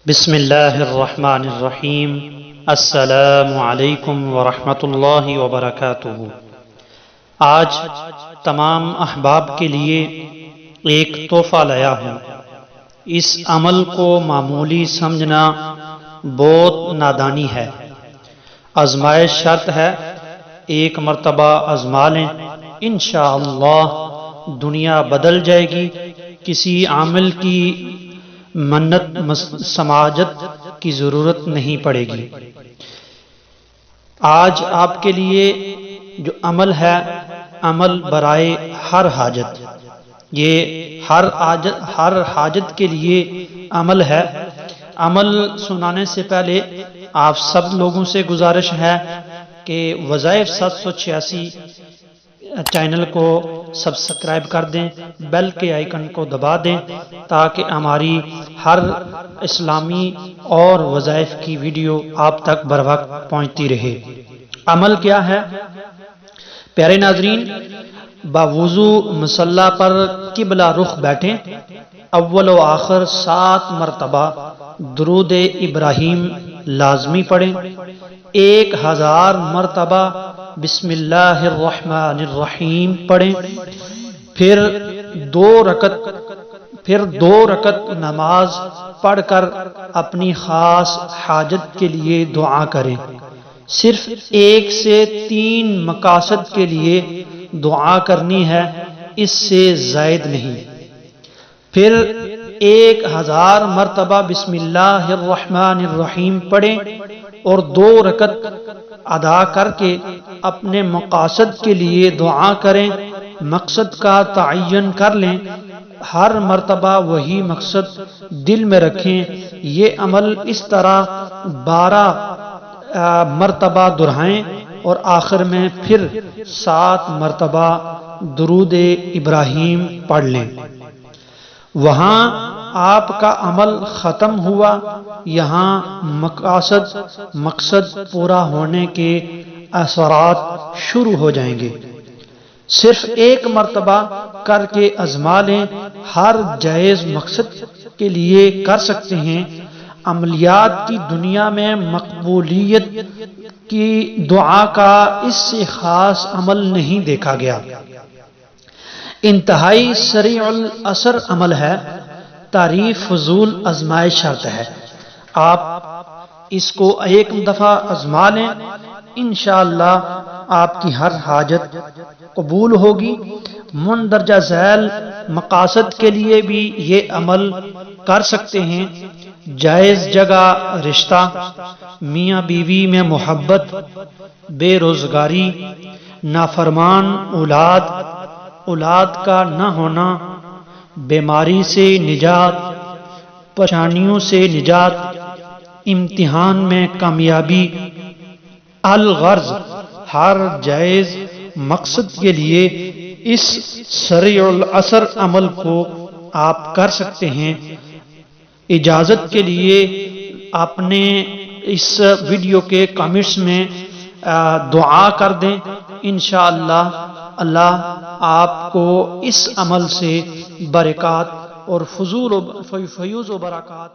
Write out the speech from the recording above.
بسم اللہ الرحمن الرحیم۔ السلام علیکم ورحمۃ اللہ وبرکاتہ۔ آج تمام احباب کے لیے ایک تحفہ لایا ہوں۔ اس عمل کو معمولی سمجھنا بہت نادانی ہے۔ آزمائش شرط ہے، ایک مرتبہ آزما لیں، انشاءاللہ دنیا بدل جائے گی۔ کسی عامل کی منت سماجت کی ضرورت نہیں پڑے گی۔ آج آپ کے لیے جو عمل ہے، عمل برائے ہر حاجت، یہ ہر حاجت کے لیے عمل ہے۔ عمل سنانے سے پہلے آپ سب لوگوں سے گزارش ہے کہ وظائف 786 چینل کو سبسکرائب کر دیں، بیل کے آئیکن کو دبا دیں تاکہ ہماری ہر اسلامی اور وظائف کی ویڈیو آپ تک بر وقت پہنچتی رہے۔ عمل کیا ہے؟ پیارے ناظرین، باوضو مصلی پر قبلہ رخ بیٹھیں، اول و آخر 7 مرتبہ درود ابراہیم لازمی پڑھیں، 1000 مرتبہ بسم اللہ الرحمن الرحیم پڑھیں، پھر دو رکعت نماز پڑھ کر اپنی خاص حاجت کے لیے دعا کریں۔ صرف 1 سے 3 مقاصد کے لیے دعا کرنی ہے، اس سے زائد نہیں۔ پھر 1000 مرتبہ بسم اللہ الرحمن الرحیم پڑھیں اور 2 رکعت ادا کر کے اپنے مقاصد کے لیے دعا کریں۔ مقصد کا تعین کر لیں، ہر مرتبہ وہی مقصد دل میں رکھیں۔ یہ عمل اس طرح 12 مرتبہ دہرائیں اور آخر میں پھر 7 مرتبہ درود ابراہیم پڑھ لیں۔ وہاں آپ کا عمل ختم ہوا، یہاں مقصد پورا ہونے کے اثرات شروع ہو جائیں گے۔ صرف 1 مرتبہ کر کے آزما لیں، ہر جائز مقصد کے لیے کر سکتے ہیں۔ عملیات کی دنیا میں مقبولیت کی دعا کا اس سے خاص عمل نہیں دیکھا گیا۔ انتہائی سریع الاثر عمل ہے، تعریف فضول آزمائش شرط ہے۔ آپ اس کو 1 دفعہ آزما لیں، انشاءاللہ آپ کی ہر حاجت قبول ہوگی۔ مندرجہ ذیل مقاصد کے لیے بھی یہ عمل کر سکتے ہیں۔ جائز جگہ رشتہ، میاں بیوی میں محبت، بے روزگاری، نافرمان اولاد کا نہ ہونا، بیماری سے نجات، پریشانیوں سے نجات، امتحان میں کامیابی، الغرض ہر جائز مقصد کے لیے اس سریع الاثر عمل کو آپ کر سکتے ہیں۔ اجازت کے لیے اپنے اس ویڈیو کے کامنٹس میں دعا کر دیں، انشاءاللہ اللہ آپ کو اس عمل سے برکات اور فیوز و برکات